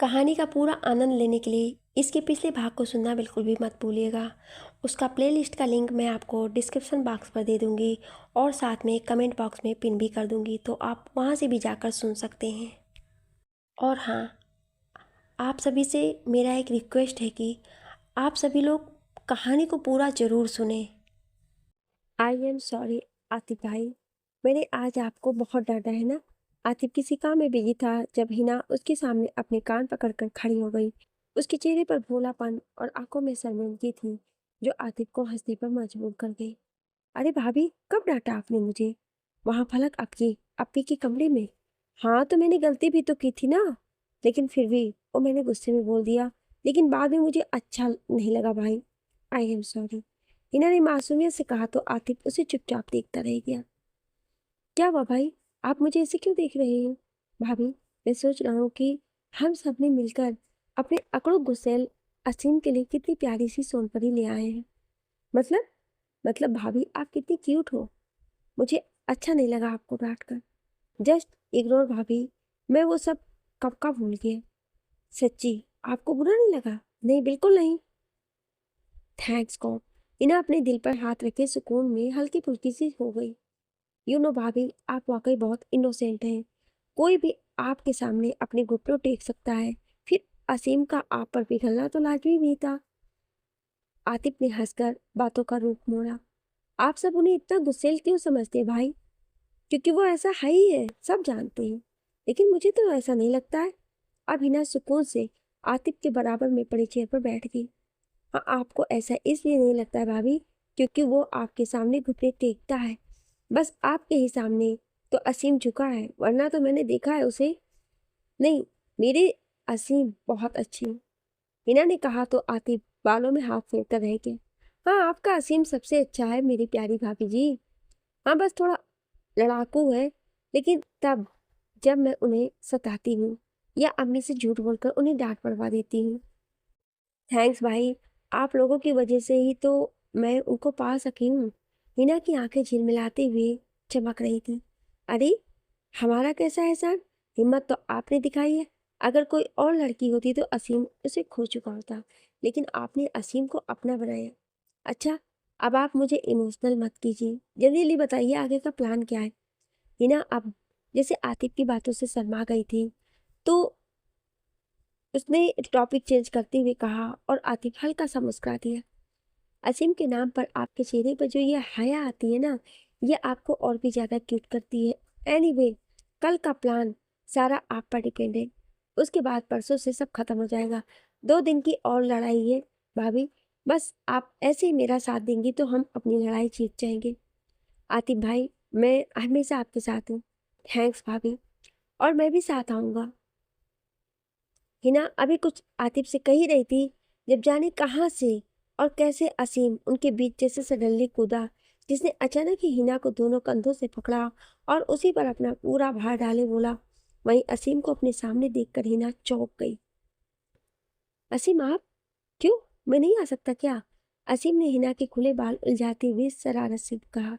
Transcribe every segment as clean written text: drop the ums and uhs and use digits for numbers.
कहानी का पूरा आनंद लेने के लिए इसके पिछले भाग को सुनना बिल्कुल भी मत भूलिएगा। उसका प्लेलिस्ट का लिंक मैं आपको डिस्क्रिप्शन बॉक्स पर दे दूंगी और साथ में कमेंट बॉक्स में पिन भी कर दूंगी, तो आप वहां से भी जाकर सुन सकते हैं। और हाँ, आप सभी से मेरा एक रिक्वेस्ट है कि आप सभी लोग कहानी को पूरा ज़रूर सुने। आई एम सॉरी आतिफ भाई, मैंने आज आपको बहुत डांटा है ना। आतिफ किसी काम में बिजी था जब हिना उसके सामने अपने कान पकड़कर खड़ी हो गई। उसके चेहरे पर भोलापन और आंखों में शर्मिंदगी थी जो आतिफ को हंसने पर मजबूर कर गई। अरे भाभी, कब डांटा आपने मुझे? वहां फलक आपकी आपी के कमरे में। हाँ, तो मैंने गलती भी तो की थी ना, लेकिन फिर भी वो मैंने गुस्से में बोल दिया। लेकिन बाद में मुझे अच्छा नहीं लगा भाई। आई एम सॉरी, हिना ने मासूमियत से कहा तो आतिफ उसे चुपचाप देखता रह गया। क्या हुआ भाई, आप मुझे ऐसे क्यों देख रहे हैं? भाभी, मैं सोच रहा हूँ कि हम सब ने मिलकर अपने अकड़ू गुस्सेल असीम के लिए कितनी प्यारी सी सोनपरी ले आए हैं। मतलब मतलब भाभी, आप कितनी क्यूट हो। मुझे अच्छा नहीं लगा आपको डांट कर। जस्ट इग्नोर भाभी, मैं वो सब कब का भूल गया। सच्ची, आपको बुरा नहीं लगा? नहीं, बिल्कुल नहीं। Thanks God. इन्हें अपने दिल पर हाथ रखे सुकून में हल्की फुल्की सी हो गई। यू नो भाभी, आप वाकई बहुत इनोसेंट हैं। कोई भी आपके सामने अपने घुटनों टेक सकता है, फिर असीम का आप पर पिघलना तो लाजमी भी था। आतिफ ने हंसकर बातों का रुख मोड़ा। आप सब उन्हें इतना गुस्सेल क्यों समझते हैं भाई? क्योंकि वो ऐसा है ही है, सब जानते हैं। लेकिन मुझे तो ऐसा नहीं लगता है। अब हिना सुकून से आतिफ के बराबर में पड़ी चेयर पर बैठ गई। हाँ, आपको ऐसा इसलिए नहीं लगता है भाभी क्योंकि वो आपके सामने घुटने टेकता है। बस आपके ही सामने तो असीम झुका है, वरना तो मैंने देखा है उसे। नहीं, मेरे असीम बहुत अच्छी है। हिना ने कहा तो आतिफ बालों में हाथ फेरकर रह गया। हाँ, आपका असीम सबसे अच्छा है मेरी प्यारी भाभी जी। हाँ, बस थोड़ा लड़ाकू है, लेकिन तब जब मैं उन्हें सताती हूँ या अम्मी से झूठ बोलकर उन्हें डांट पड़वा देती हूँ। थैंक्स भाई, आप लोगों की वजह से ही तो मैं उनको पा सकी हूँ। हिना की आंखें झिलमिलाते हुए चमक रही थी। अरे, हमारा कैसा एहसान? हिम्मत तो आपने दिखाई है। अगर कोई और लड़की होती तो असीम उसे खो चुका होता, लेकिन आपने असीम को अपना बनाया। अच्छा, अब आप मुझे इमोशनल मत कीजिए, जल्दी जल्दी बताइए आगे का प्लान क्या है। हिना अब जैसे आतिफ की बातों से शर्मा गई थी, तो उसने टॉपिक चेंज करते हुए कहा और आतिफ हल्का सा मुस्कुरा दिया। असीम के नाम पर आपके चेहरे पर जो ये हया आती है ना, ये आपको और भी ज्यादा क्यूट करती है। एनीवे, कल का प्लान सारा आप पर डिपेंड है। उसके बाद परसों से सब खत्म हो जाएगा। 2 दिन की और लड़ाई है भाभी, बस आप ऐसे ही मेरा साथ देंगी तो हम अपनी लड़ाई जीत जाएंगे। आतिफ भाई, मैं हमेशा आपके साथ हूँ। थैंक्स भाभी, और मैं भी साथ आऊंगा। हिना अभी कुछ आतिफ से कही रही थी, जब जाने कहाँ से और कैसे असीम उनके बीच जैसे सडनली कूदा, जिसने अचानक ही हिना को दोनों कंधों से पकड़ा और उसी पर अपना पूरा भार डाले बोला। वहीं असीम को अपने सामने देखकर हिना चौंक गई। असीम, आप? क्यों, मैं नहीं आ सकता क्या? असीम ने हिना के खुले बाल उलझाते हुए शरारत से कहा।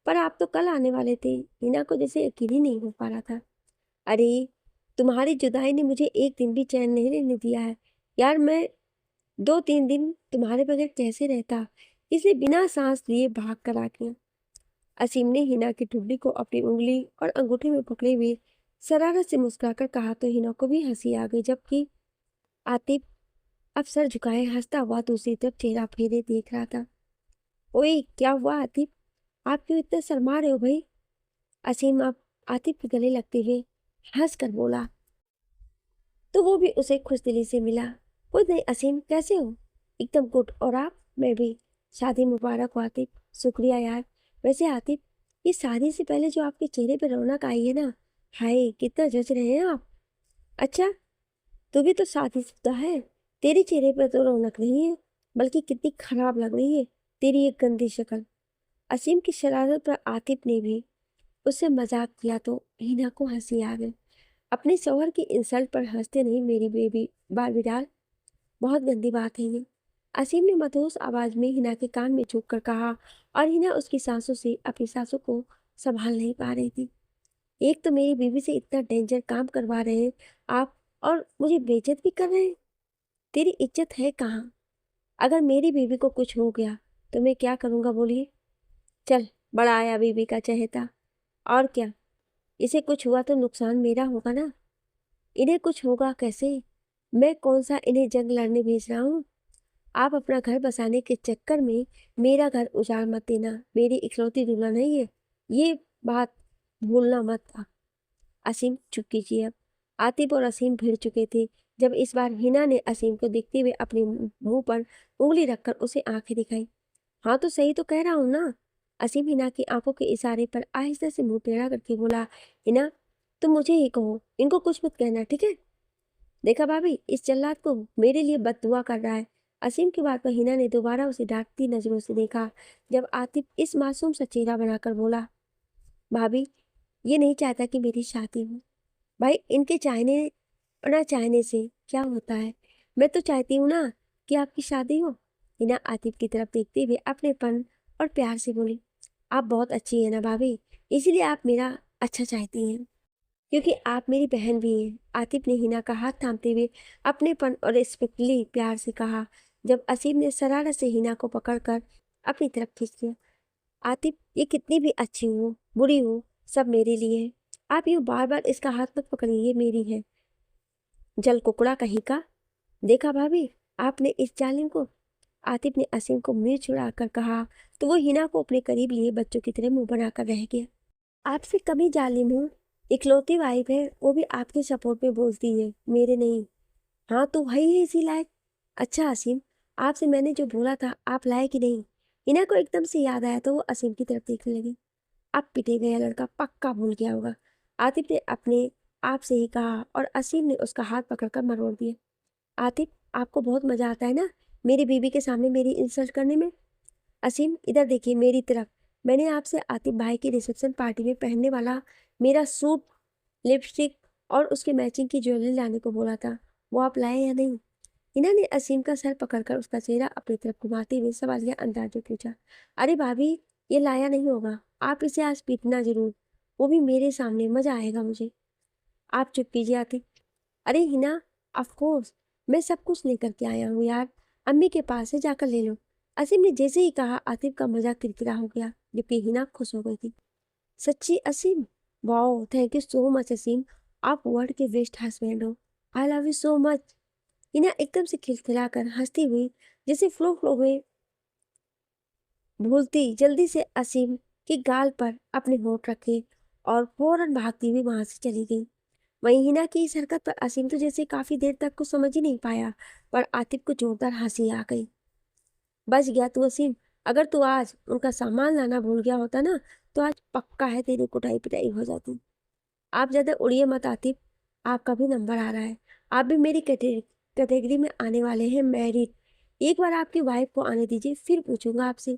पर आप तो कल आने वाले थे। हिना को जैसे यकीन ही नहीं हो पा रहा था। अरे, तुम्हारी जुदाई ने मुझे एक दिन भी चैन नहीं लेने दिया है यार। मैं 2-3 दिन तुम्हारे बगैर कैसे रहता, इसलिए बिना सांस लिए भाग कर आ गया। असीम ने हिना की ठुड्डी को अपनी उंगली और अंगूठे में पकड़े हुए शरारत से मुस्कुराकर कहा तो हिना को भी हंसी आ गई, जबकि आतिफ अब सर झुकाए हंसता हुआ दूसरी तरफ चेहरा फेरे देख रहा था। ओए, क्या हुआ आतिफ? आप क्यों इतना शर्मा रहे हो भाई? असीम अब आतिफ के गले लगते हुए हंस कर बोला, तो वो भी उसे खुशदिली से मिला। कुछ नहीं असीम, कैसे हो? एकदम गुड, और आप? मैं भी। शादी मुबारक हो आतिफ। शुक्रिया यार। वैसे आतिफ, ये शादी से पहले जो आपके चेहरे पे रौनक आई है ना, हाय कितना जच रहे हैं आप। अच्छा, तू भी तो शादीशुदा है, तेरे चेहरे पर तो रौनक नहीं है, बल्कि कितनी खराब लग रही है तेरी ये गंदी शक्ल। असीम की शरारत पर आतिफ ने भी उससे मजाक किया तो हिना को हंसी आ गई। अपने शौहर की इंसल्ट पर हंसते नहीं मेरी बेबी बारबी डाल, बहुत गंदी बात है ये। असीम ने मधुर आवाज में हिना के कान में झुक कर कहा, और हिना उसकी सांसों से अपनी सांसों को संभाल नहीं पा रही थी। एक तो मेरी बीवी से इतना डेंजर काम करवा रहे हैं आप, और मुझे बेइज्जत भी कर रहे हैं। तेरी इज्जत है कहाँ? अगर मेरी बीवी को कुछ हो गया तो मैं क्या करूँगा बोलिए? चल, बड़ा आया बीवी का चहेता। और क्या, इसे कुछ हुआ तो नुकसान मेरा होगा ना। इन्हें कुछ होगा कैसे? मैं कौन सा इन्हें जंग लड़ने भेज रहा हूँ? आप अपना घर बसाने के चक्कर में मेरा घर उजाड़ मत देना। मेरी इकलौती दुल्हन है ये बात भूलना मत। असीम, चुप कीजिए अब। आतिफ और असीम भिड़ चुके थे। जब इस बार हिना ने असीम को देखते हुए अपने मुंह पर उंगली रखकर उसे आंखें दिखाई। हाँ तो सही तो कह रहा हूँ ना। असीम हिना की आंखों के इशारे पर आहिस्ता से मुंह टेढ़ा करके बोला, हिना तुम मुझे ही कहो, इनको कुछ मत कहना, ठीक है? देखा भाभी, इस जल्लाद को मेरे लिए बददुआ कर रहा है। असीम की बात पर हिना ने दोबारा उसे डांटती नजरों से देखा। जब आतिफ इस मासूम सा चेहरा बनाकर बोला, भाभी ये नहीं चाहता कि मेरी शादी हो। भाई इनके चाहने और ना चाहने से क्या होता है? मैं तो चाहती हूँ ना कि आपकी शादी हो। हिना आतिफ की तरफ देखते हुए अपनेपन और प्यार से बोली, आप बहुत अच्छी है ना भाभी, इसीलिए आप मेरा अच्छा चाहती हैं, क्योंकि आप मेरी बहन भी हैं। आतिफ ने हिना का हाथ थामते हुए अपनेपन और रिस्पेक्टली प्यार से कहा। जब असीम ने शरारत से हिना को पकड़कर अपनी तरफ खींच लिया। आतिफ, ये कितनी भी अच्छी हो बुरी हो, सब मेरे लिए है। आप यूँ बार बार इसका हाथ मत पकड़िए, ये मेरी है। जल कुकड़ा कहीं का। देखा भाभी आपने इस जालिम को? आतिफ ने असीम को मुंह छुड़ाकर कहा तो वो हिना को अपने करीब लिए बच्चों की तरह मुंह बनाकर रह गया। आपसे कभी जालिम हूँ? इकलौती वाइफ है, वो भी आपके सपोर्ट में बोलती है, मेरे नहीं। हाँ तो वही है इसी लायक। अच्छा असीम, आपसे मैंने जो बोला था आप लाए कि नहीं? हिना को एकदम से याद आया तो वो असीम की तरफ देखने लगी। अब पिटे गया लड़का पक्का भूल गया होगा, आतिफ ने अपने आप से ही कहा और असीम ने उसका हाथ पकड़कर मरोड़ दिया। आतिफ, आपको बहुत मजा आता है ना मेरी बीवी के सामने मेरी इंसल्ट करने में? असीम इधर देखिए मेरी तरफ। मैंने आपसे आतिफ भाई की रिसेप्शन पार्टी में पहनने वाला मेरा सूट, लिपस्टिक और उसके मैचिंग की ज्वेलरी लाने को बोला था, वो आप लाए या नहीं? हिना ने असीम का सर पकड़कर उसका चेहरा अपनी तरफ घुमाते हुए सवालिया अंदाज में पूछा। अरे भाभी, ये लाया नहीं होगा, आप इसे आज पीटना जरूर, वो भी मेरे सामने, मजा आएगा मुझे। आप चुप कीजिए आतिफ। अरे हिना, ऑफ कोर्स मैं सब कुछ लेकर के आया हूँ यार, अम्मी के पास से जाकर ले लो। असीम ने जैसे ही कहा आतिफ का मजाक किरकिरा हो गया, जबकि हिना खुश हो गई थी। सच्ची Asim? Wow, thank you so much Asim, आप वर्ल्ड के बेस्ट हस्बैंड हो। I love you so much. Hina एकदम से खिलखिलाकर हंसती हुई जैसे फ्लो फ्लो में भूलती जल्दी से असीम की गाल पर अपने होठ रखे और फौरन भागती हुई वहां से चली गई। वहीं हिना की इस हरकत पर असीम तो जैसे काफी देर तक कुछ समझ ही नहीं पाया, पर आतिफ को जोरदार हंसी आ गई। बच गया तू असीम, अगर तू आज उनका सामान लाना भूल गया होता ना तो आज पक्का है तेरी कुटाई पिटाई हो जाती। आप ज्यादा उड़िए मत आतिफ, आपका भी नंबर आ रहा है। आप भी मेरी कैटेगरी में आने वाले हैं, मैरिड। एक बार आपकी वाइफ को आने दीजिए, फिर पूछूंगा आपसे।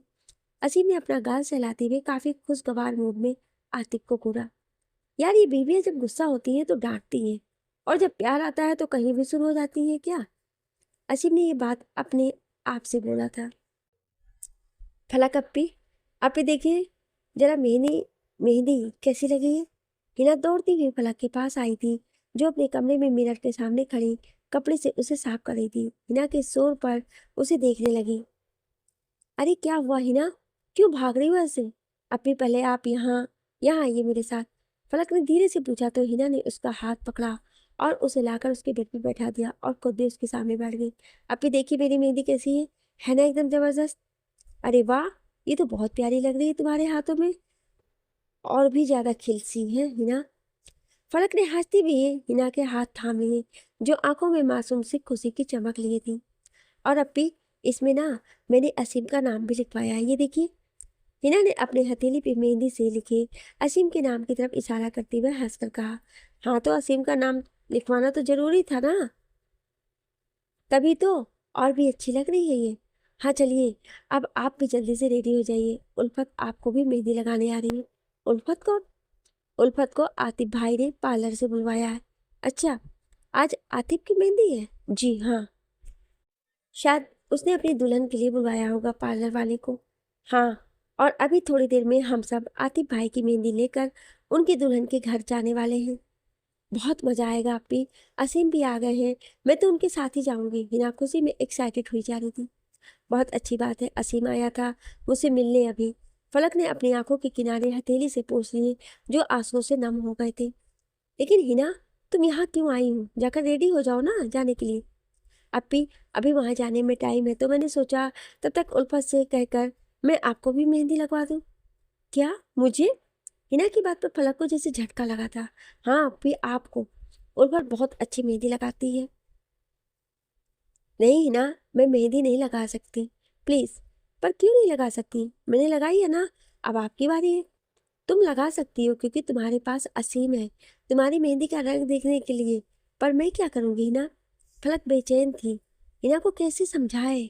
असीम ने अपना गाल सहलाते हुए काफी खुशगवार मूड में आतिफ को घूरा। यार ये बीवियां जब गुस्सा होती हैं तो डांटती हैं, और जब प्यार आता है तो कहीं भी शुरू हो जाती हैं क्या? असीम ने ये बात अपने आप से बोला था। फलक अप्पी, आप ही देखिए जरा मेहंदी मेहंदी कैसी लगी है? हिना दौड़ती हुई फलक के पास आई थी, जो अपने कमरे में मिरर के सामने खड़ी कपड़े से उसे साफ कर रही थी। हिना के शोर पर उसे देखने लगी। अरे क्या हुआ हिना, क्यों भाग रही हो ऐसे? अप्पी पहले आप यहाँ यहाँ आइए मेरे साथ। फलक ने धीरे से पूछा तो हिना ने उसका हाथ पकड़ा और उसे लाकर उसके बेड पर बैठा दिया और खुद भी उसके सामने बैठ गई। अप्पी देखिए मेरी मेहंदी कैसी है ना एकदम जबरदस्त। अरे वाह, ये तो बहुत प्यारी लग रही है तुम्हारे हाथों में, और भी ज्यादा खिलसी है हिना। फलक ने हंसती हुई हिना के हाथ थाम लिए, जो आंखों में मासूम सी खुशी की चमक लिए थी। और अप्पी, इसमें ना मैंने असीम का नाम भी लिखवाया है, ये देखिए। हिना ने अपने हथेली पे मेहंदी से लिखे असीम के नाम की तरफ इशारा करते हुए हंसकर कहा। हाँ तो असीम का नाम लिखवाना तो जरूरी था ना, तभी तो। और भी अच्छी लग रही है ये। हाँ चलिए, अब आप भी जल्दी से रेडी हो जाइए, उल्फत आपको भी मेहंदी लगाने आ रही है। उल्फत कौन? उल्फत को आतिफ भाई ने पार्लर से बुलवाया है। अच्छा, आज आतिफ की मेहंदी है? जी हाँ, शायद उसने अपनी दुल्हन के लिए बुलवाया होगा पार्लर वाले को। हाँ, और अभी थोड़ी देर में हम सब आतिफ भाई की मेहंदी लेकर उनकी दुल्हन के घर जाने वाले हैं। बहुत मज़ा आएगा अपी, असीम भी आ गए हैं, मैं तो उनके साथ ही जाऊंगी। हिना खुशी में एक्साइटेड हुई जा रही थी। बहुत अच्छी बात है, असीम आया था मुझसे मिलने अभी। फलक ने अपनी आंखों के किनारे हथेली से पोंछ लिए जो आंसुओं से नम हो गए थे। लेकिन हिना, तुम यहाँ क्यों आई हो? जाकर रेडी हो जाओ ना जाने के लिए। अपी, अभी वहां जाने में टाइम है, तो मैंने सोचा तब तक उल्फत से कहकर मैं आपको भी मेहंदी लगवा दूं। क्या मुझे? हिना की बात पर फलक को जैसे झटका लगा था। हाँ अपी, आपको। उल्फत बहुत अच्छी मेहंदी लगाती है। नहीं हिना, मैं मेहंदी नहीं लगा सकती, प्लीज। पर क्यों नहीं लगा सकती? मैंने लगाई है ना, अब आपकी बारी है। तुम लगा सकती हो क्योंकि तुम्हारे पास असीम है तुम्हारी मेहंदी का रंग देखने के लिए। पर मैं क्या करूंगी हिना? फलक बेचैन थी। हिना को कैसे समझाए?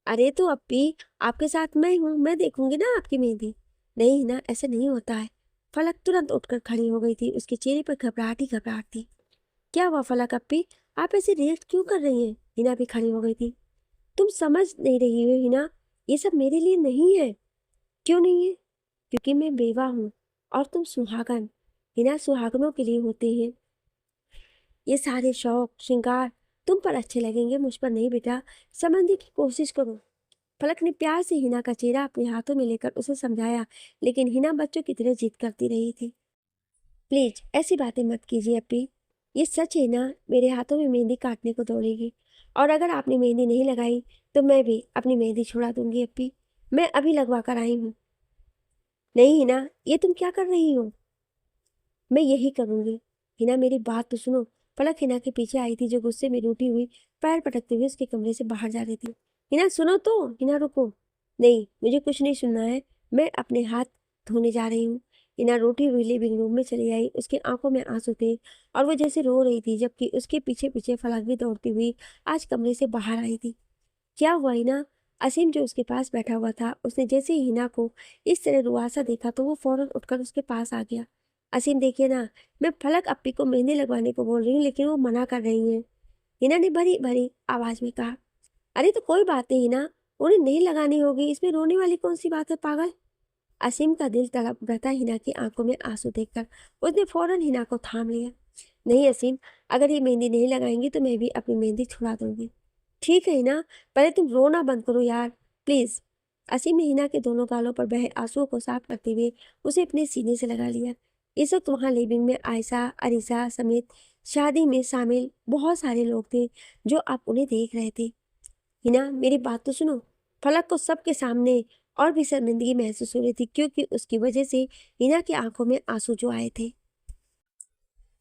अरे तो अपी, आपके साथ मैं हूँ, मैं देखूंगी ना आपकी मेहंदी। नहीं ना, ऐसा नहीं होता है। फलक तुरंत उठकर खड़ी हो गई थी, उसके चेहरे पर घबराहट ही घबराहट थी। क्या हुआ फलक अपी, आप ऐसे रिएक्ट क्यों कर रही हैं? हिना भी खड़ी हो गई थी। तुम समझ नहीं रही हो हिना, ये सब मेरे लिए नहीं है। क्यों नहीं है? क्योंकि मैं बेवा हूँ और तुम सुहागन। हिना, सुहागनों के लिए होते हैं ये सारे शौक श्रृंगार। तुम पर अच्छे लगेंगे, मुझ पर नहीं बेटा। समझने की कोशिश करो। फलक ने प्यार से हिना का चेहरा अपने हाथों में लेकर उसे समझाया, लेकिन हिना बच्चों की तरह जिद करती रही थी। प्लीज ऐसी बातें मत कीजिए अपी, ये सच है ना, मेरे हाथों में मेहंदी काटने को दौड़ेगी। और अगर आपने मेहंदी नहीं लगाई तो मैं भी अपनी मेहंदी छुड़ा दूंगी अपी। मैं अभी लगवा कर आई हूँ। नहीं हिना, ये तुम क्या कर रही हो? मैं यही करूंगी। हिना मेरी बात तो सुनो। फलक हिना के पीछे आई थी जो गुस्से में रूठी हुई पैर पटकते हुए उसके कमरे से बाहर जा रही थी। हिना सुनो तो। हिना रुको। नहीं, मुझे कुछ नहीं सुनना है, मैं अपने हाथ धोने जा रही हूँ। हिना रूठी हुई लिविंग रूम में चली आई, उसकी आंखों में आंसू थे और वो जैसे रो रही थी, जबकि उसके पीछे पीछे फलक भी दौड़ती हुई आज कमरे से बाहर आई थी। क्या हुआ हिना? असीम जो उसके पास बैठा हुआ था, उसने जैसे ही हिना को इस तरह रुआसा देखा तो वो फौरन उठकर उसके पास आ गया। असीम देखिए ना, मैं फलक अपी को मेहंदी लगवाने को बोल रही हूँ लेकिन वो मना कर रही है। हिना ने भरी भरी आवाज में कहा। अरे तो कोई बात नहीं हिना, उन्हें नहीं लगानी होगी, इसमें रोने वाली कौन सी बात है पागल। असीम का दिल तड़प रहा था हिना की आंखों में आंसू देखकर। उसने फौरन हिना को थाम लिया। नहीं असीम, अगर ये मेहंदी नहीं लगाएंगी तो मैं भी अपनी मेहंदी छुड़ा दूंगी। ठीक है हिना, पहले तुम रोना बंद करो यार, प्लीज। असीम ने हिना के दोनों गालों पर बहे आंसुओं को साफ करते हुए उसे अपने सीने से लगा लिया। इस वक्त वहां लिविंग में आयशा, अरीसा समेत शादी में शामिल बहुत सारे लोग थे जो अब उन्हें देख रहे थे। हिना मेरी बात तो सुनो। फलक को सबके सामने और भी शर्मिंदगी महसूस हो रही थी क्योंकि उसकी वजह से हिना की आंखों में आंसू जो आए थे।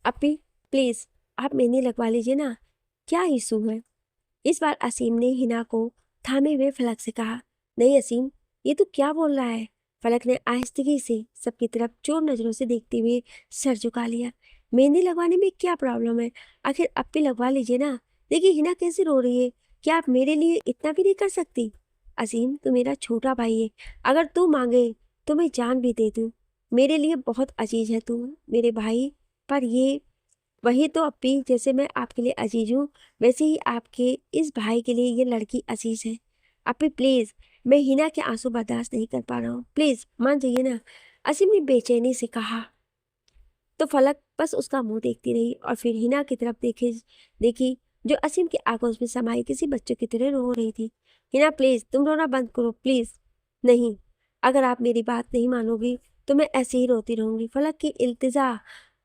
अपी, प्लीज आप मेहंदी लगवा लीजिए ना, क्या इशू है? इस बार असीम ने हिना को थामे हुए फलक से कहा। नहीं असीम, ये तो क्या बोल रहा है? फलक ने आहिस्तगी से सबकी तरफ चोर नजरों से देखते हुए सर झुका लिया। मेहंदी लगवाने में क्या प्रॉब्लम है? आखिर अब भी लगवा लीजिए ना। देखिए हिना कैसे रो रही है, क्या आप मेरे लिए इतना भी नहीं कर सकती? असीम, तू मेरा छोटा भाई है, अगर तू मांगे तो मैं जान भी दे दूं। मेरे लिए बहुत अजीज है तू, मेरे भाई। पर ये वही तो अपी, जैसे मैं आपके लिए अजीज हूँ वैसे ही आपके इस भाई के लिए ये लड़की अजीज है। अपी प्लीज, मैं हिना के आंसू बर्दाश्त नहीं कर पा रहा हूँ, प्लीज मान जाइए ना। असीम ने बेचैनी से कहा। तो फलक बस उसका मुंह देखती रही और फिर हिना की तरफ देखी जो असीम की आंखों में समाई किसी बच्चे की तरह रो रही थी। हिना प्लीज, तुम रोना बंद करो प्लीज। नहीं, अगर आप मेरी बात नहीं मानोगी तो मैं ऐसे ही रोती रहूंगी। फलक की इल्तिजा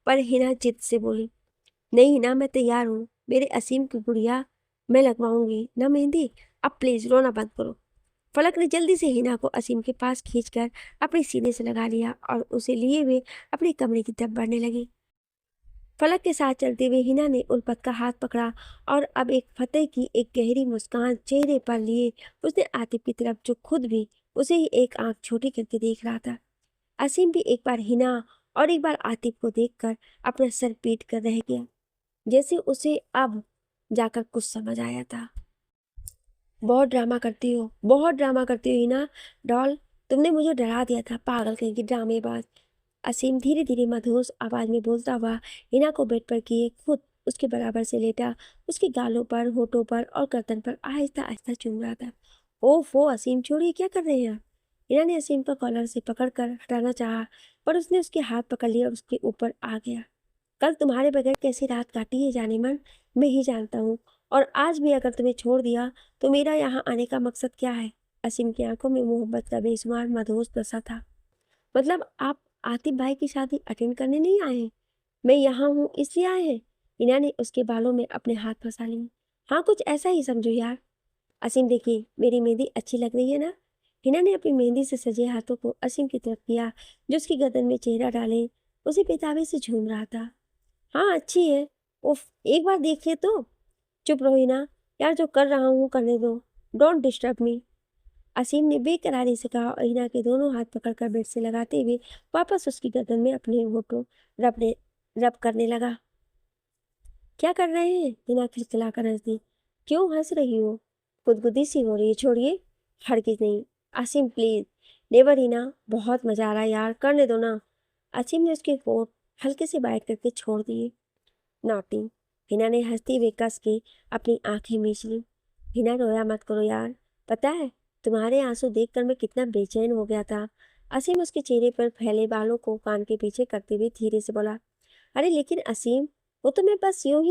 पर हिना जिद से बोली। नहीं ना, मैं तैयार हूँ, मेरे असीम की गुड़िया, मैं लगवाऊंगी ना मेहंदी। अब प्लीज रोना बंद करो। फलक ने जल्दी से हिना को असीम के पास खींचकर अपने सीने से लगा लिया और उसे लिए हुए अपने कमरे की तरफ बढ़ने लगी। फलक के साथ चलते हुए हिना ने उल्फत का हाथ पकड़ा और अब एक फतेह की एक गहरी मुस्कान चेहरे पर लिए उसने आतिफ की तरफ, जो खुद भी उसे ही एक आंख छोटी करके देख रहा था। असीम भी एक बार हिना और एक बार आतिफ को देखकर अपना सर पीट कर रह गया, जैसे उसे अब जाकर कुछ समझ आया था। बहुत ड्रामा करती हो, बहुत ड्रामा करती हो हिना डॉल, तुमने मुझे डरा दिया था, पागल कहीं की ड्रामेबाज। असीम धीरे धीरे मधुर आवाज में बोलता हुआ हिना को बेड पर किए खुद उसके बराबर से लेटा, उसके गालों पर, होठों पर और गर्दन पर आहिस्ता आहिस्ता चूम रहा था। ओफो असीम, छोड़िए, क्या कर रहे हैं आप? हिना ने असीम का कॉलर से पकड़कर हटाना चाहा, पर उसने उसके हाथ पकड़ लिया और उसके ऊपर आ गया। कल तुम्हारे बगैर कैसी रात काटी है जाने मन, मैं ही जानता हूँ। और आज भी अगर तुम्हें छोड़ दिया तो मेरा यहाँ आने का मकसद क्या है? असीम की आंखों में मोहब्बत का बेशुमार मदहोश नशा था। मतलब आप आतिफ भाई की शादी अटेंड करने नहीं आए हैं? मैं यहाँ हूँ इसलिए आए हैं? हिना ने उसके बालों में अपने हाथ फंसा लिए। हाँ, कुछ ऐसा ही समझो यार। असीम, देखिए मेरी मेहंदी अच्छी लग रही है ना? हिना ने अपनी मेहंदी से सजे हाथों को असीम की तरफ किया, जो उसकी गर्दन में चेहरा डाले उसे बेताबी से झूम रहा था। हाँ अच्छी है। उफ, एक बार देखिए तो। चुप रहो हिना, यार जो कर रहा हूँ करने दो। Don't disturb me. असीम ने बेकरारी से कहा और हिना के दोनों हाथ पकड़कर बेड से लगाते हुए वापस उसकी गर्दन में अपने होठों रबने रब करने लगा। क्या कर रहे हैं? हिना खिलखिलाकर हंस दी। क्यों हंस रही हो? गुदगुदी सी हो रही है, छोड़िए। हरगिज नहीं। असीम प्लीज। नेवर हिना, बहुत मजा आ रहा है यार, करने दो ना। असीम ने उसके होठ हल्के से बाइट करके छोड़ दिए। नॉटी। हिना ने हंसते हुए कस के अपनी आंखें मीच ली। हिना रोया मत करो यार, पता है तुम्हारे आंसू देखकर मैं कितना बेचैन हो गया था। असीम उसके चेहरे पर फैले बालों को कान के पीछे करते हुए धीरे से बोला। अरे लेकिन असीम, वो तो मैं बस यूं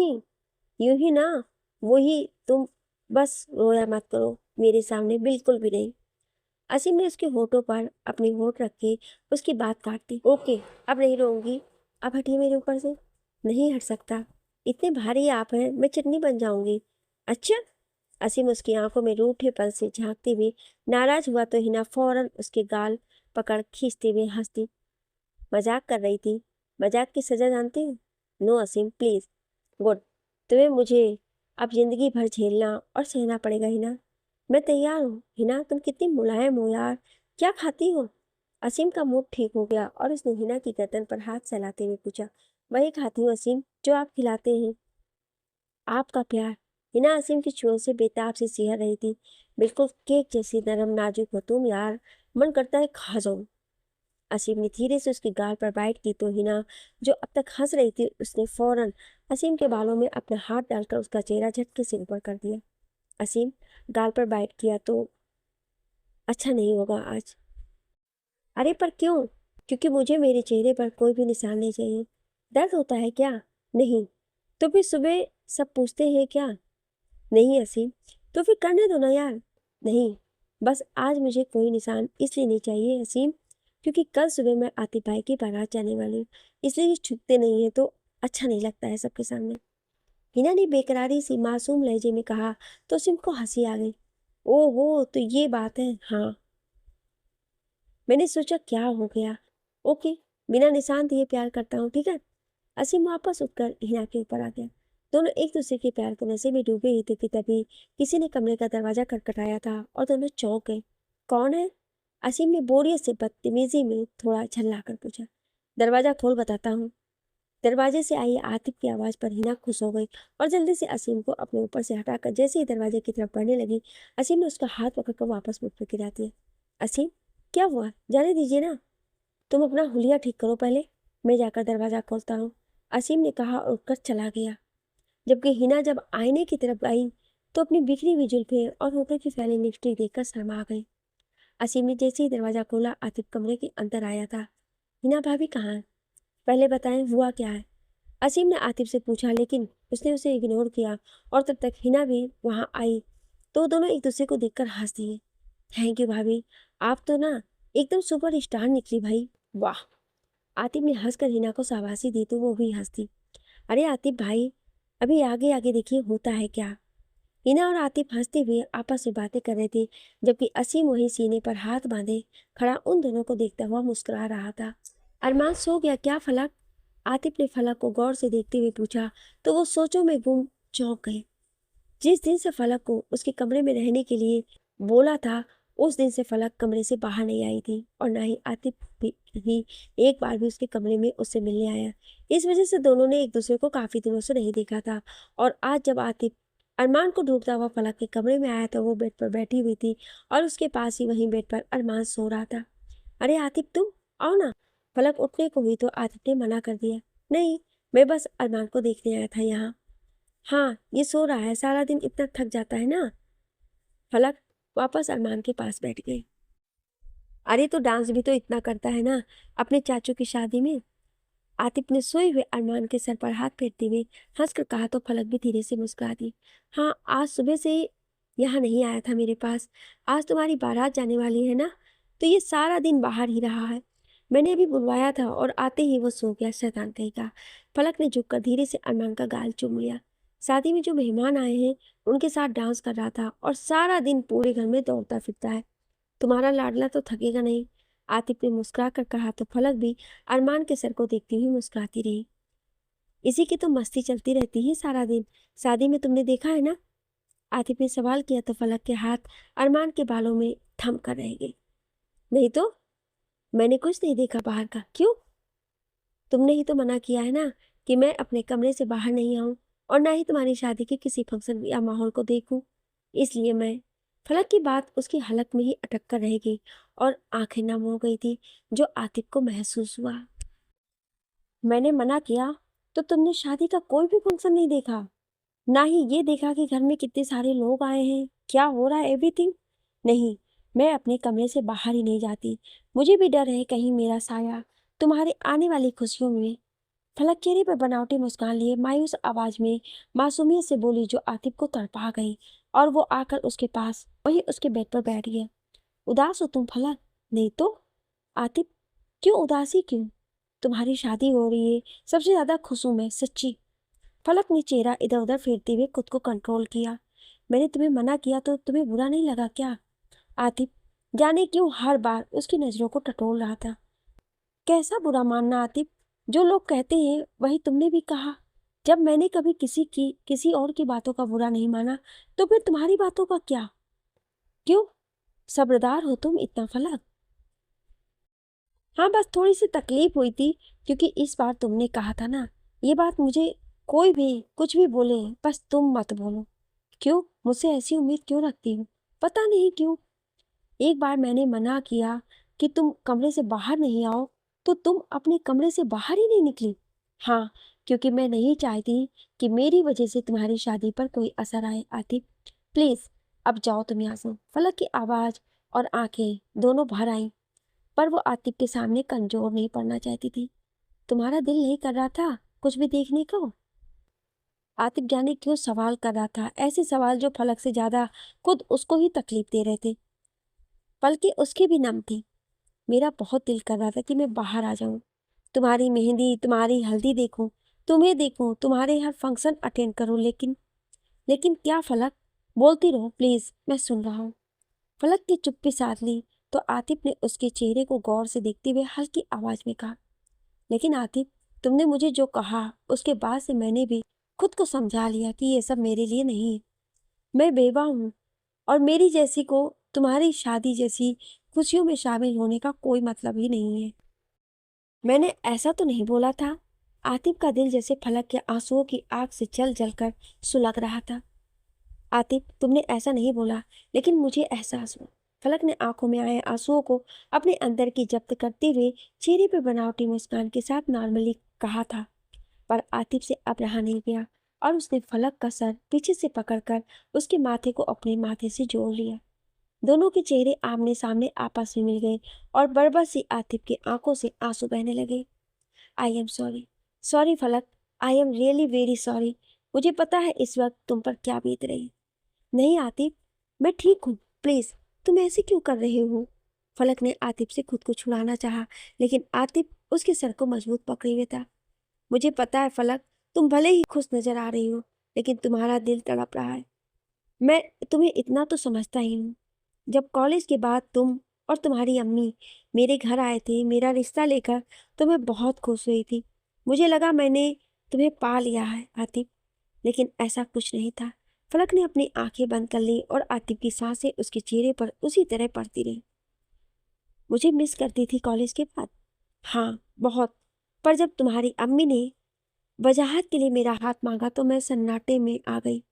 ही ना, वो ही तुम। बस रोया मत करो मेरे सामने, बिल्कुल भी नहीं। असीम ने उसके होठों पर अपनी होठ रख के उसकी बात काट दी। ओके, अब नहीं रोऊंगी। अब हटिए मेरे ऊपर से। नहीं हट सकता, इतने भारी आप हैं, मैं चटनी बन जाऊंगी। अच्छा। असीम उसकी आंखों में रूठे पल से झांकते हुए नाराज हुआ तो हिना फौरन उसके गाल पकड़ खींचते हुए हंसती। मजाक कर रही थी। मजाक की सजा जानती हूँ। No Aseem please. गुड। तुम्हें मुझे अब जिंदगी भर झेलना और सहना पड़ेगा हिना। मैं तैयार हूँ। हिना तुम कितनी मुलायम हो यार, क्या खाती हो? असीम का मूड ठीक हो गया और उसने हिना की गर्दन पर हाथ सहलाते हुए पूछा। वही खाती हूँ असीम, जो आप खिलाते हैं। आपका प्यार। हिना असीम की छुओं से बेताब से सिहर रही थी। बिल्कुल केक जैसी नरम नाजुक हो तुम यार, मन करता है खा जाऊं। असीम ने धीरे से उसके गाल पर बाइट की तो हिना, जो अब तक हंस रही थी, उसने फौरन असीम के बालों में अपना हाथ डालकर उसका चेहरा झटके से ऊपर कर दिया। असीम, गाल पर बाइट किया तो अच्छा नहीं होगा आज। अरे पर क्यों? क्योंकि मुझे मेरे चेहरे पर कोई भी निशान नहीं चाहिए। दर्द होता है क्या? नहीं। तो फिर सुबह सब पूछते हैं क्या? नहीं असीम। तो फिर करने दो ना यार। नहीं, बस आज मुझे कोई निशान इसलिए नहीं चाहिए असीम, क्योंकि कल सुबह मैं आतिफ भाई की बारात जाने वाली हूँ। इसलिए ये छुपते नहीं है तो अच्छा नहीं लगता है सबके सामने। हिना ने बेकरारी सी मासूम लहजे में कहा तो असीम को हंसी आ गई। ओहो, तो ये बात है। हाँ, मैंने सोचा क्या हो गया। ओके, बिना निशान दिए प्यार करता हूँ, ठीक है। असीम वापस उठकर हिना के ऊपर आ गया। दोनों एक दूसरे के प्यार के नशे में डूबे ही थे कि तभी किसी ने कमरे का दरवाजा खटखटाया था और दोनों चौंक गए। कौन है? असीम ने बोरियत से बदतमीजी में थोड़ा झल्ला कर पूछा। दरवाजा खोल, बताता हूँ। दरवाजे से आई आतिफ की आवाज पर हिना खुश हो गई और जल्दी से असीम को अपने ऊपर से हटाकर जैसे ही दरवाजे की तरफ बढ़ने लगी, असीम ने उसका हाथ पकड़कर वापस मुझ पर गिरा दिया। असीम, क्या हुआ? जाने दीजिए ना। तुम अपना हुलिया ठीक करो पहले, मैं जाकर दरवाजा खोलता हूँ। असीम ने कहा और उठकर चला गया। जबकि हिना जब आईने की तरफ आई तो अपनी बिखरी हुई जुल्फें और होठों की फैली लिपस्टिक देखकर शर्मा गई। असीम ने जैसे ही दरवाजा खोला, आतिफ कमरे के अंदर आया था। हिना भाभी कहाँ है? पहले बताएं, हुआ क्या है? असीम ने आतिफ से पूछा, लेकिन उसने उसे इग्नोर किया और तब तक हिना भी वहां आई तो दोनों एक दूसरे को देखकर हंस दिए। थैंक यू भाभी, आप तो ना एकदम सुपर स्टार निकली भाई, वाह। आतिफ ने हंसकर हिना को शाबाशी दी तो वो भी हंसती। अरे आतिफ भाई, अभी आगे आगे देखिए होता है क्या। हिना और आतिफ हंसते हुए आपस में बातें कर रहे थे, जबकि असीम वहीं सीने पर हाथ बांधे खड़ा उन दोनों को देखता हुआ मुस्कुरा रहा था। अरमान सो गया क्या फलक? आतिफ ने फलक को गौर से देखते हुए पूछा तो वो सोचों में गुम चौंक गए। जिस दिन से फलक को उसके कमरे में रहने के लिए बोला था, उस दिन से फलक कमरे से बाहर नहीं आई थी और ना ही आतिफ भी एक बार भी उसके कमरे में उससे मिलने आया। इस वजह से दोनों ने एक दूसरे को काफी दिनों से नहीं देखा था। और आज जब आतिफ अरमान को ढूंढता हुआ फलक के कमरे में आया तो वो बेड पर बैठी हुई थी और उसके पास ही वहीं बेड पर अरमान सो रहा था। अरे आतिफ, तुम आओ ना। फलक उठने को हुई तो आतिफ ने मना कर दिया। नहीं, मैं बस अरमान को देखने आया था यहाँ। हाँ, ये सो रहा है, सारा दिन इतना थक जाता है ना। फलक वापस अरमान के पास बैठ गई। अरे तो डांस भी तो इतना करता है ना अपने चाचू की शादी में। आतिफ ने सोए हुए अरमान के सर पर हाथ फेरते हुए हंसकर कहा तो फलक भी धीरे से मुस्कुरा दी। हाँ, आज सुबह से यहाँ नहीं आया था मेरे पास। आज तुम्हारी बारात जाने वाली है ना, तो ये सारा दिन बाहर ही रहा है। मैंने अभी बुलवाया था और आते ही वो सो गया, शैतान कहीं का। फलक ने झुककर धीरे से अरमान का गाल चूम लिया। शादी में जो मेहमान आए हैं उनके साथ डांस कर रहा था और सारा दिन पूरे घर में दौड़ता फिरता है। तुम्हारा लाडला तो थकेगा नहीं। आतिफ ने मुस्कुरा कर कहा तो फलक भी अरमान के सर को देखती हुई मुस्कुराती रही। इसी की तो मस्ती चलती रहती है सारा दिन। शादी में तुमने देखा है ना? आतिफ ने सवाल किया तो फलक के हाथ अरमान के बालों में थम कर रह गई। नहीं तो मैंने कुछ नहीं देखा बाहर का। क्यों? तुमने ही तो मना किया है ना कि मैं अपने कमरे से बाहर नहीं आऊं और ना ही तुम्हारी शादी के किसी फंक्शन या माहौल को देखूं। इसलिए मैं। फलक की बात उसकी हलक में ही अटक कर रह गई और आंखें नम हो गई थी, जो आतिफ को महसूस हुआ। मैंने मना किया तो तुमने शादी का कोई भी फंक्शन नहीं देखा? ना ही ये देखा कि घर में कितने सारे लोग आए हैं, क्या हो रहा है, एवरीथिंग? नहीं, मैं अपने कमरे से बाहर ही नहीं जाती। मुझे भी डर है कहीं मेरा साया तुम्हारे आने वाली खुशियों में। फलक चेहरे पर बनावटी मुस्कान लिए मायूस आवाज में मासूमियत से बोली, जो आतिफ को तड़पा गई। और वो आकर उसके पास वहीं उसके बेड पर बैठ गया। उदास हो तुम फलक? नहीं तो। आतिफ, क्यों उदासी क्यों? तुम्हारी शादी हो रही है, सबसे ज्यादा खुश हूं मैं, सच्ची। फलक ने चेहरा इधर उधर फेरते हुए खुद को कंट्रोल किया। मैंने तुम्हें मना किया तो तुम्हें बुरा नहीं लगा क्या? आतिफ जाने क्यों हर बार उसकी नजरों को टटोल रहा था। कैसा बुरा मानना आतिफ? जो लोग कहते हैं वही तुमने भी कहा। जब मैंने कभी किसी और की बातों का बुरा नहीं माना, तो फिर तुम्हारी बातों का क्या? क्यों? सब्रदार हो तुम इतना फलक? हाँ, बस थोड़ी सी तकलीफ हुई थी, क्योंकि इस बार तुमने कहा था ना, ये बात मुझे कोई भी कुछ भी बोले, बस तुम मत बोलो। क्यों? मुझसे ऐसी उम्मीद क्यों रखती हो? पता नहीं क्यों। एक बार मैंने मना किया कि तुम कमरे से बाहर नहीं आओ, तो तुम अपने कमरे से बाहर ही नहीं निकली। हाँ, क्योंकि मैं नहीं चाहती कि मेरी वजह से तुम्हारी शादी पर कोई असर आए। आतिफ प्लीज, अब जाओ तुम यहाँ से। फलक की आवाज और आंखें दोनों भर आईं, पर वो आतिफ के सामने कमजोर नहीं पड़ना चाहती थी। तुम्हारा दिल नहीं कर रहा था कुछ भी देखने को? आतिफ जाने क्यों सवाल कर रहा था, ऐसे सवाल जो फलक से ज्यादा खुद उसको ही तकलीफ दे रहे थे। बल्कि उसकी भी नम थी। मेरा बहुत दिल कर रहा था कि मैं बाहर आ जाऊं, तुम्हारी मेहंदी, तुम्हारी हल्दी देखूं, तुम्हें देखूं, तुम्हारे हर फंक्शन अटेंड करूं, लेकिन लेकिन क्या फलक? बोलती रहो प्लीज, मैं सुन रहा हूँ। फलक की चुप्पी साध ली तो आतिफ ने उसके चेहरे को गौर से देखते हुए हल्की आवाज में कहा, लेकिन आतिफ, तुमने मुझे जो कहा उसके बाद से मैंने भी खुद को समझा लिया कि ये सब मेरे लिए नहीं है। मैं बेवा हूँ और मेरी जैसी को तुम्हारी शादी जैसी खुशियों में शामिल होने का कोई मतलब ही नहीं है। मैंने ऐसा तो नहीं बोला था। आतिफ का दिल जैसे फलक के आंसुओं की आग से जल जल कर सुलग रहा था। आतिफ, तुमने ऐसा नहीं बोला, लेकिन मुझे एहसास हुआ। फलक ने आंखों में आए आंसुओं को अपने अंदर की जब्त करते हुए चेहरे पर बनावटी मुस्कान के साथ नॉर्मली कहा था। पर आतिफ से अब रहा नहीं गया और उसने फलक का सर पीछे से पकड़कर उसके माथे को अपने माथे से जोड़ लिया। दोनों के चेहरे आमने सामने आपस में मिल गए और बरबर सी आतिफ की आंखों से आंसू बहने लगे। I am sorry. सॉरी फलक, I am really very sorry. मुझे पता है इस वक्त तुम पर क्या बीत रही। नहीं आतिफ, मैं ठीक हूँ, प्लीज तुम ऐसे क्यों कर रहे हो? फलक ने आतिफ से खुद को छुड़ाना चाहा, लेकिन आतिफ उसके सर को मजबूत पकड़े हुए था। मुझे पता है फलक, तुम भले ही खुश नजर आ रही हो, लेकिन तुम्हारा दिल तड़प रहा है। मैं तुम्हें इतना तो समझता ही हूँ। जब कॉलेज के बाद तुम और तुम्हारी अम्मी मेरे घर आए थे मेरा रिश्ता लेकर, तो मैं बहुत खुश हुई थी। मुझे लगा मैंने तुम्हें पा लिया है आतिफ, लेकिन ऐसा कुछ नहीं था। फलक ने अपनी आंखें बंद कर ली और आतिफ की सांसें उसके चेहरे पर उसी तरह पड़ती रही। मुझे मिस करती थी कॉलेज के बाद। हाँ, बहुत। पर जब तुम्हारी अम्मी ने वजाहत के लिए मेरा हाथ मांगा तो मैं सन्नाटे में आ गई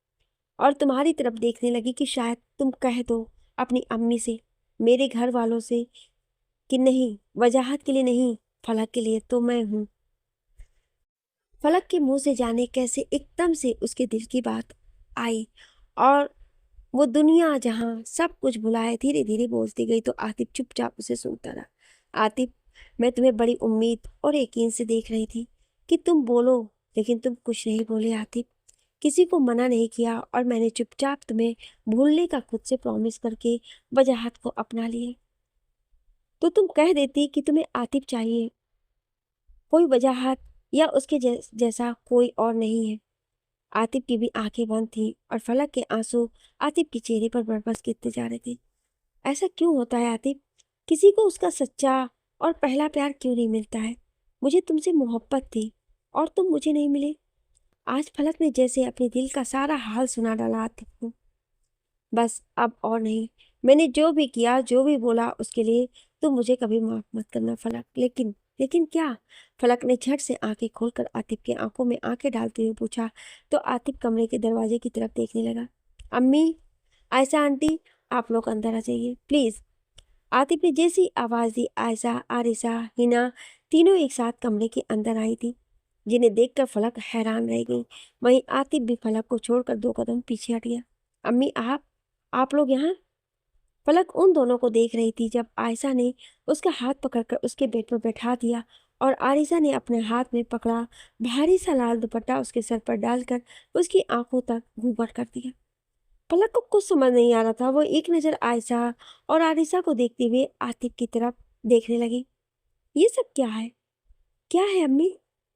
और तुम्हारी तरफ देखने लगी कि शायद तुम कह दो अपनी अम्मी से, मेरे घर वालों से, कि नहीं, वजाहत के लिए नहीं, फलक के लिए तो मैं हूँ। फलक के मुंह से जाने कैसे एकदम से उसके दिल की बात आई और वो दुनिया जहां सब कुछ भुलाए धीरे धीरे बोलती गई, तो आतिफ चुपचाप उसे सुनता रहा। आतिफ, मैं तुम्हें बड़ी उम्मीद और यकीन से देख रही थी। कि तुम बोलो, लेकिन तुम कुछ नहीं बोले आतिफ। किसी को मना नहीं किया और मैंने चुपचाप तुम्हें भूलने का खुद से प्रॉमिस करके वजाहत को अपना लिए। तो तुम कह देती कि तुम्हें आतिफ चाहिए, कोई वजाहत या उसके जैसा कोई और नहीं है। आतिफ की भी आंखें बंद थी और फलक के आंसू आतिफ के चेहरे पर बरबस गिरते जा रहे थे। ऐसा क्यों होता है आतिफ? किसी को उसका सच्चा और पहला प्यार क्यों नहीं मिलता है? मुझे तुमसे मोहब्बत थी और तुम मुझे नहीं मिले। आज फलक ने जैसे अपने दिल का सारा हाल सुना डाला आतिफ को। बस अब और नहीं। मैंने जो भी किया, जो भी बोला, उसके लिए तुम मुझे कभी माफ मत करना फलक। लेकिन लेकिन क्या? फलक ने झट से आंखें खोलकर आतिफ के आंखों में आंखें डालते हुए पूछा। तो आतिफ कमरे के दरवाजे की तरफ देखने लगा। अम्मी, आयशा आंटी, आप लोग अंदर आ जाइए प्लीज। आतिफ ने जैसी आवाज दी, आयशा, आरिशा, हिना तीनों एक साथ कमरे के अंदर आई थी, जिन्हें देखकर फलक हैरान रह गई। वहीं आतिफ भी फलक को छोड़कर 2 कदम पीछे हट गया। अम्मी, आप लोग यहाँ? फलक उन दोनों को देख रही थी जब आयशा ने उसका हाथ पकड़कर उसके बेड पर बैठा दिया और आरिशा ने अपने हाथ में पकड़ा भारी सा लाल दुपट्टा उसके सर पर डालकर उसकी आंखों तक घूंघट कर दिया। फलक को कुछ समझ नहीं आ रहा था। वो एक नज़र आयशा और आरिशा को देखते हुए आतिफ की तरफ देखने लगी। ये सब क्या है? क्या है अम्मी?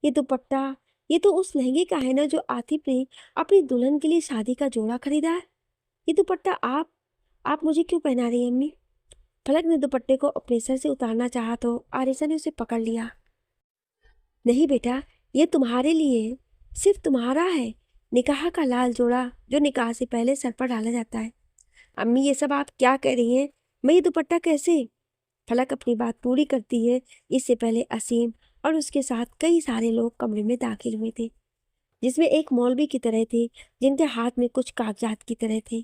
ये दुपट्टा, ये तो उस लहंगे का है ना जो आतिफ ने अपनी दुल्हन के लिए शादी का जोड़ा खरीदा है। ये दुपट्टा आप मुझे क्यों पहना रही हैं अम्मी? फलक ने दुपट्टे को अपने सर से उतारना चाहा तो आरिशा ने उसे पकड़ लिया। नहीं बेटा, ये तुम्हारे लिए है, सिर्फ तुम्हारा है। निकाह का लाल जोड़ा जो निकाह से पहले सर पर डाला जाता है। अम्मी, ये सब आप क्या कह रही हैं? मैं ये दुपट्टा कैसे? फलक अपनी बात पूरी करती है इससे पहले असीम और उसके साथ कई सारे लोग कमरे में दाखिल हुए थे, जिसमें एक मौलवी की तरह थे जिनके हाथ में कुछ कागजात की तरह थे।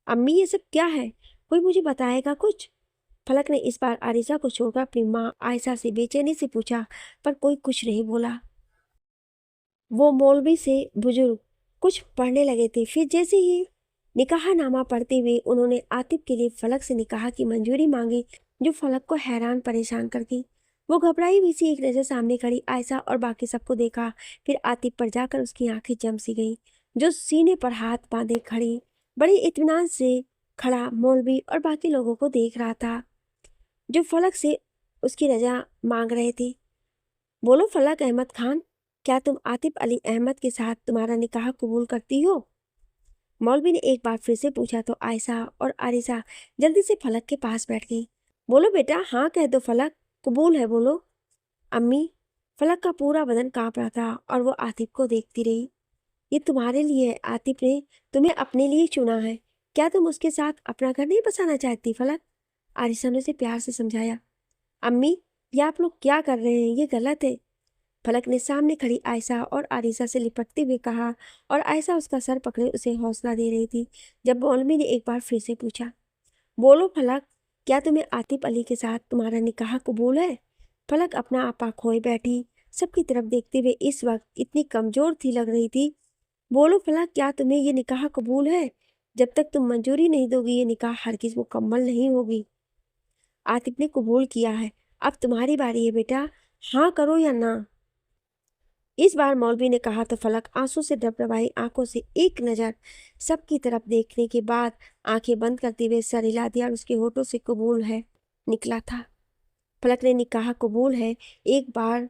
अम्मी, ये सब क्या है? कोई मुझे बताएगा कुछ? फलक ने इस बार आरिशा को छोड़कर अपनी माँ आयशा से बेचैनी से पूछा, पर कोई कुछ नहीं बोला। वो मौलवी से बुजुर्ग कुछ पढ़ने लगे थे। फिर जैसे ही निकाहनामा पढ़ते हुए उन्होंने आतिफ के लिए फलक से निकाह की मंजूरी मांगी, जो फलक को हैरान परेशान कर गई। वो घबराई हुई सी एक नज़र सामने खड़ी आयशा और बाकी सबको देखा, फिर आतिफ पर जाकर उसकी आंखें जम सी गईं, जो सीने पर हाथ बांधे खड़ी बड़ी इत्मीनान से खड़ा मौलवी और बाकी लोगों को देख रहा था, जो फलक से उसकी रजा मांग रहे थे। बोलो फलक अहमद खान, क्या तुम आतिफ अली अहमद के साथ तुम्हारा निकाह कबूल करती हो? मौलवी ने एक बार फिर से पूछा तो आयशा और आरिशा जल्दी से फलक के पास बैठ गई। बोलो बेटा, हाँ कह दो फलक, कबूल है बोलो। अम्मी, फलक का पूरा बदन कांप रहा था और वो आतिफ को देखती रही। ये तुम्हारे लिए है, आतिफ ने तुम्हें अपने लिए चुना है। क्या तुम उसके साथ अपना घर नहीं बसाना चाहती फलक? आरिशा ने उसे प्यार से समझाया। अम्मी, ये आप लोग क्या कर रहे हैं? ये गलत है। फलक ने सामने खड़ी आयशा और आरिशा से लिपटते हुए कहा और आयशा उसका सर पकड़े उसे हौसला दे रही थी जब मौलवी ने एक बार फिर से पूछा। बोलो फलक, क्या तुम्हें आतिफ अली के साथ तुम्हारा निकाह कबूल है? फलक अपना आपा खोए बैठी सबकी तरफ देखते हुए इस वक्त इतनी कमजोर थी लग रही थी। बोलो फलक, क्या तुम्हें ये निकाह कबूल है? जब तक तुम मंजूरी नहीं दोगी ये निकाह हरगिज मुकम्मल नहीं होगी। आतिफ ने कबूल किया है, अब तुम्हारी बारी है बेटा, हाँ करो या ना। इस बार मौलवी ने कहा तो फलक आंसू से डबडबाई आंखों से एक नज़र सबकी तरफ देखने के बाद आंखें बंद करते हुए सर हिला दिया और उसके होठों से कबूल है निकला था। फलक ने निकाह कबूल है एक बार,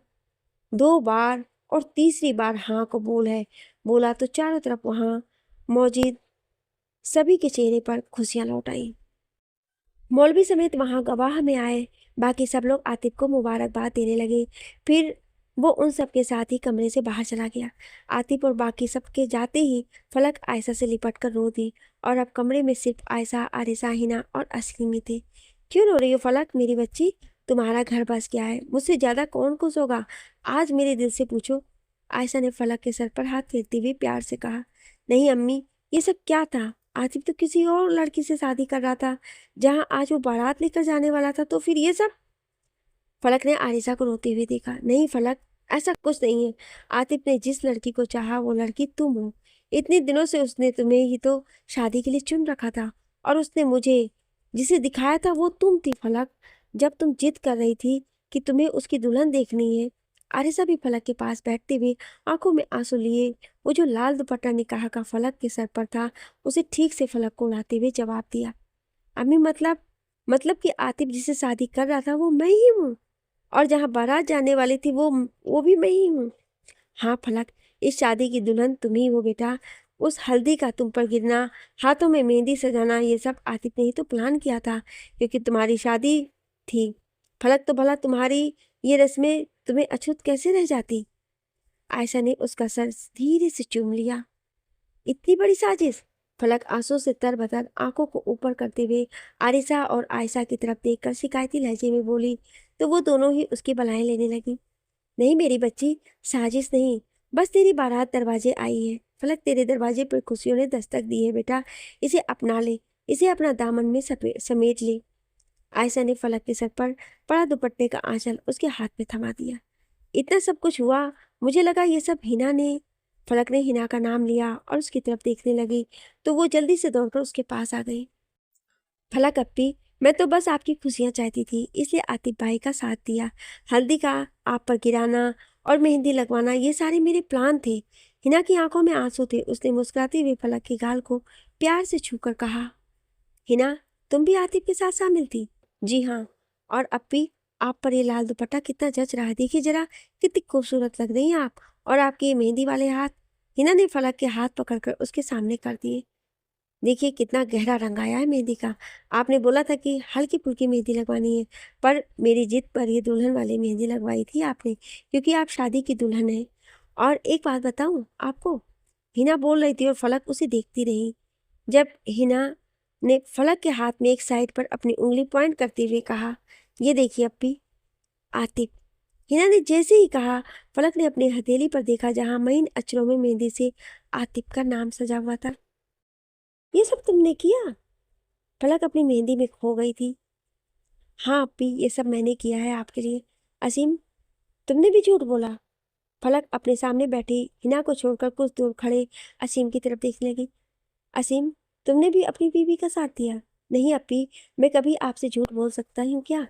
2 बार और तीसरी बार हाँ कबूल है बोला तो चारों तरफ वहाँ मौजूद सभी के चेहरे पर खुशियाँ लौट आई। मौलवी समेत वहाँ गवाह में आए बाकी सब लोग आतिफ को मुबारकबाद देने लगे। फिर वो उन सब के साथ ही कमरे से बाहर चला गया। आतिफ और बाकी सब के जाते ही फलक आयशा से लिपट कर रो दी और अब कमरे में सिर्फ आयशा, आरिशा, हिना और असलीम ही थे। क्यों रो रही हो फलक मेरी बच्ची? तुम्हारा घर बस गया है, मुझसे ज़्यादा कौन खुश होगा? आज मेरे दिल से पूछो। आयशा ने फलक के सर पर हाथ फेरते हुए प्यार से कहा। नहीं अम्मी, ये सब क्या था? आतिफ तो किसी और लड़की से शादी कर रहा था, जहाँ आज वो बारात लेकर जाने वाला था, तो फिर ये सब? फलक ने आरिशा को रोते हुए देखा। नहीं फलक, ऐसा कुछ नहीं है। आतिफ ने जिस लड़की को चाहा वो लड़की तुम हो। इतने दिनों से उसने तुम्हें ही तो शादी के लिए चुन रखा था और उसने मुझे जिसे दिखाया था वो तुम थी फलक। जब तुम जिद कर रही थी कि तुम्हें उसकी दुल्हन देखनी है आरिसा भी फलक के पास बैठते हुए आंखों में आंसू लिए वो जो लाल दुपट्टा निकाह का फलक के सर पर था उसे ठीक से फलक को उड़ाते हुए जवाब दिया। अम्मी मतलब कि आतिफ जिसे शादी कर रहा था वो मैं ही हूँ, और जहाँ बारात जाने वाली थी वो भी मैं ही हूँ। हाँ फलक, इस शादी की दुल्हन तुम ही हो बेटा। उस हल्दी का तुम पर गिरना, हाथों में मेहंदी सजाना, ये सब आतिफ ने ही तो प्लान किया था, क्योंकि तुम्हारी शादी थी। फलक, तो भला तुम्हारी ये रस्में तुम्हें अछूत कैसे रह जाती? आयशा ने उसका सर धीरे से चूम लिया। इतनी बड़ी साजिश? फलक आंसू से तरबतर आंखों को ऊपर करते हुए आरिसा और आयशा की तरफ देखकर शिकायती लहजे में बोली, तो वो दोनों ही उसकी बलाएं लेने लगी। नहीं मेरी बच्ची, साजिश नहीं, बस तेरी बारात दरवाजे आई है। फलक, तेरे दरवाजे पर खुशियों ने दस्तक दी है बेटा, इसे अपना ले, इसे अपना दामन में समेट ले। आयशा ने फलक के सर पर पड़ा दुपट्टे का आंचल उसके हाथ में थमा दिया। इतना सब कुछ हुआ, मुझे लगा ये सब हिना ने। फलक ने हिना का नाम लिया और उसकी तरफ देखने लगी तो वो जल्दी से दौड़कर उसके पास आ गई। फलक अप्पी, मैं तो बस आपकी खुशियां चाहती थी, इसलिए आतिफ भाई का साथ दिया। हल्दी का आप पर गिराना और मेहंदी लगवाना, ये सारे मेरे प्लान थे। हिना की आंखों में आंसू थे। उसने मुस्कुराते हुए फलक के गाल को प्यार से छूकर कहा, हिना, तुम भी आतिफ के साथ शामिल थी? जी हाँ। और अप्पी, आप पर ये लाल दुपट्टा कितना जच रहा है, देखिए जरा, कितनी खूबसूरत लग रही हैं आप। और आपके ये मेहंदी वाले हाथ। हिना ने फलक के हाथ पकड़कर उसके सामने कर दिए। देखिए कितना गहरा रंग आया है मेहंदी का। आपने बोला था कि हल्की फुल्की मेहंदी लगवानी है, पर मेरी जिद पर ये दुल्हन वाली मेहंदी लगवाई थी आपने, क्योंकि आप शादी की दुल्हन हैं। और एक बात बताऊं आपको? हिना बोल रही थी और फलक उसे देखती रही। जब हिना ने फलक के हाथ में एक साइड पर अपनी उंगली पॉइंट करते हुए कहा, ये देखिए अप्पी, आतिफ। हिना ने जैसे ही कहा, फलक ने अपनी हथेली पर देखा जहां महीन अक्षरों में मेहंदी से आतिफ का नाम सजा हुआ था। ये सब तुमने किया? फलक अपनी मेहंदी में खो गई थी। हाँ अप्पी, ये सब मैंने किया है आपके लिए। असीम, तुमने भी झूठ बोला? फलक अपने सामने बैठी हिना को छोड़कर कुछ दूर खड़े असीम की तरफ देखने लगी। असीम, तुमने भी अपनी बीवी का साथ दिया? नहीं अप्पी, मैं कभी आपसे झूठ बोल सकता हूँ क्या?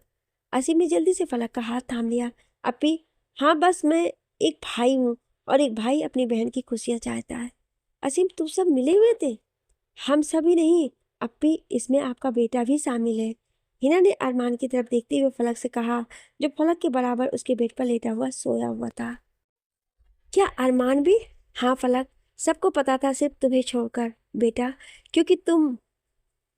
असीम ने जल्दी से फलक का हाथ थाम लिया। अप्पी, हाँ बस मैं एक भाई हूँ, और एक भाई अपनी बहन की खुशियाँ चाहता है। असीम, तुम सब मिले हुए थे? हम सभी नहीं अप्पी, इसमें आपका बेटा भी शामिल है। हिना ने अरमान की तरफ देखते हुए फलक से कहा, जो फलक के बराबर उसके बेड पर लेटा हुआ सोया हुआ था। क्या अरमान भी? हाँ फलक, सबको पता था सिर्फ तुम्हें छोड़कर बेटा, क्योंकि तुम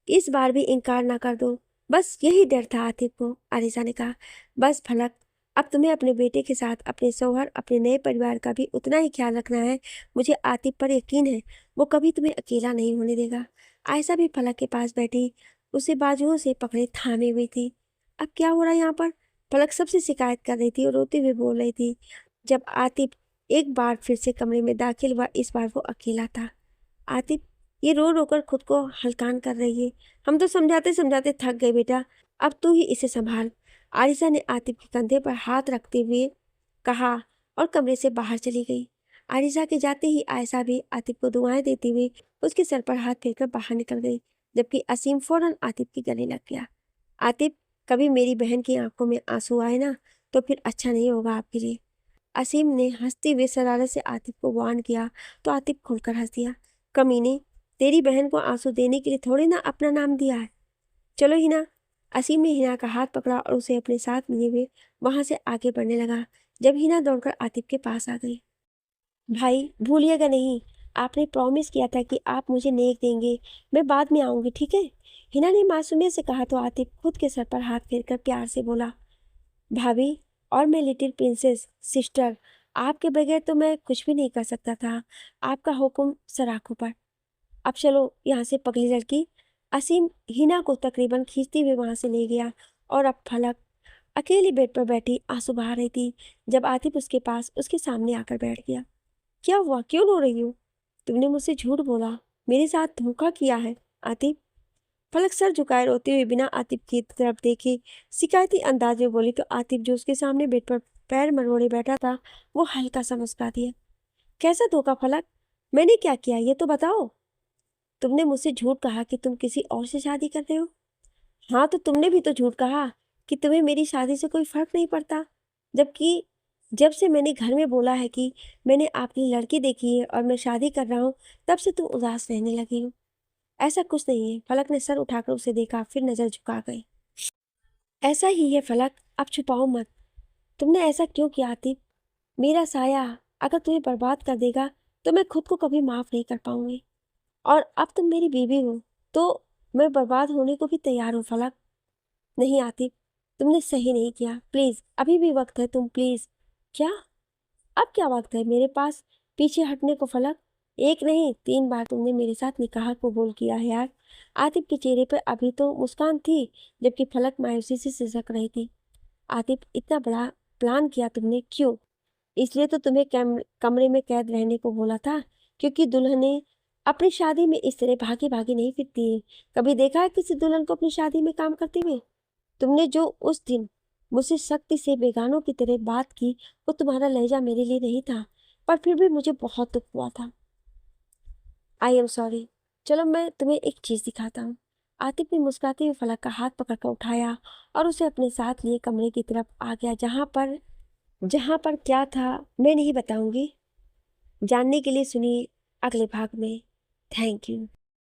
इस बार भी इनकार ना कर दो। बस यही डर था आतिफ को। आरिसा ने कहा, बस फलक, अब तुम्हें अपने बेटे के साथ अपने शौहर, अपने नए परिवार का भी उतना ही ख्याल रखना है। मुझे आतिफ पर यकीन है, वो कभी तुम्हें अकेला नहीं होने देगा। आयशा भी फलक के पास बैठी उसे बाजुओं से पकड़े थामे हुई थी। अब क्या हो रहा है यहाँ पर? फलक सबसे शिकायत कर रही थी और रोते हुए बोल रही थी। जब आतिफ एक बार फिर से कमरे में दाखिल हुआ, इस बार वो अकेला था। आतिफ, ये रो रोकर खुद को हलकान कर रही है। हम तो समझाते समझाते थक गए बेटा, अब तू ही इसे संभाल। आरिसा ने आतिफ के कंधे पर हाथ रखते हुए कहा और कमरे से बाहर चली गई। आरिसा के जाते ही आयशा भी आतिफ को दुआएं देती हुई उसके सर पर हाथ फेरकर बाहर निकल गई, जबकि असीम फौरन आतिफ के गले लग गया। आतिफ, कभी मेरी बहन की आंखों में आंसू आए ना, तो फिर अच्छा नहीं होगा आपके लिए। असीम ने हंसते हुए शरारत से आतिफ को वार्न किया, तो आतिफ खुलकर हंस दिया। कमीने, तेरी बहन को आंसू देने के लिए थोड़ी ना अपना नाम दिया है। चलो हिना। असीम ने हिना का हाथ पकड़ा और उसे अपने साथ लिए हुए वहां से आगे बढ़ने लगा, जब हिना दौड़कर आतिफ के पास आ गई। भाई भूलिएगा नहीं, आपने प्रॉमिस किया था कि आप मुझे नेक देंगे। मैं बाद में आऊंगी, ठीक है? हिना ने मासूमियत से कहा, तो आतिफ खुद के सर पर हाथ फेरकर प्यार से बोला, भाभी, और मैं लिटिल प्रिंसेस सिस्टर, आपके बगैर तो मैं कुछ भी नहीं कर सकता था। आपका हुक्म सर आंखों पर। अब चलो यहाँ से पगली लड़की। असीम हिना को तकरीबन खींचते हुए वहां से ले गया, और अब फलक अकेली बेड पर बैठी आंसू बहा रही थी, जब आतिफ उसके पास उसके सामने आकर बैठ गया। क्या हुआ, क्यों रो रही हो? तुमने मुझसे झूठ बोला, मेरे साथ धोखा किया है आतिफ। फलक सर झुकाए रोते हुए बिना आतिफ की तरफ देखे शिकायती अंदाज में बोली, तो आतिफ जो उसके सामने बेड पर पैर मरोड़े बैठा था वो हल्का सा मुस्कुरा दिया। कैसा धोखा फलक? मैंने क्या किया ये तो बताओ। तुमने मुझसे झूठ कहा कि तुम किसी और से शादी कर रहे हो। हाँ, तो तुमने भी तो झूठ कहा कि तुम्हें मेरी शादी से कोई फर्क नहीं पड़ता, जबकि जब से मैंने घर में बोला है कि मैंने आपकी लड़की देखी है और मैं शादी कर रहा हूँ, तब से तुम उदास रहने लगी हो। ऐसा कुछ नहीं है। फलक ने सर उठाकर उसे देखा, फिर नजर झुका गई। ऐसा ही है फलक, अब छुपाओ मत। तुमने ऐसा क्यों किया आतिफ? मेरा साया अगर तुम्हें बर्बाद कर देगा तो मैं खुद को कभी माफ नहीं कर पाऊंगी। और अब तुम मेरी बीवी हो तो मैं बर्बाद होने को भी तैयार हूँ फलक। नहीं आतिफ, तुमने सही नहीं किया। प्लीज अभी भी वक्त है, तुम प्लीज। क्या? अब क्या वक्त है मेरे पास पीछे हटने को फलक? एक नहीं 3 बार तुमने मेरे साथ निकाह कबूल किया है यार। आतिफ के चेहरे पर अभी तो मुस्कान थी, जबकि फलक मायूसी से सिसक रही थी। आतिफ, इतना बड़ा प्लान किया तुमने क्यों? इसलिए तो तुम्हें कमरे में कैद रहने को बोला था, क्योंकि दुल्हने अपनी शादी में इस तरह भागी भागी नहीं फिरती है। कभी देखा है किसी दुल्हन को अपनी शादी में काम करते हुए? तुमने जो उस दिन मुझसे सख्ती से बेगानों की तरह बात की, वो तुम्हारा लहजा मेरे लिए नहीं था, पर फिर भी मुझे बहुत दुख हुआ था। I am sorry. चलो मैं तुम्हें एक चीज दिखाता हूँ। आतिफ ने मुस्कुराते हुए फलक का हाथ पकड़कर उठाया और उसे अपने साथ लिए कमरे की तरफ आ गया। जहां पर क्या था मैं नहीं बताऊंगी। जानने के लिए सुनिए अगले भाग में। Thank you.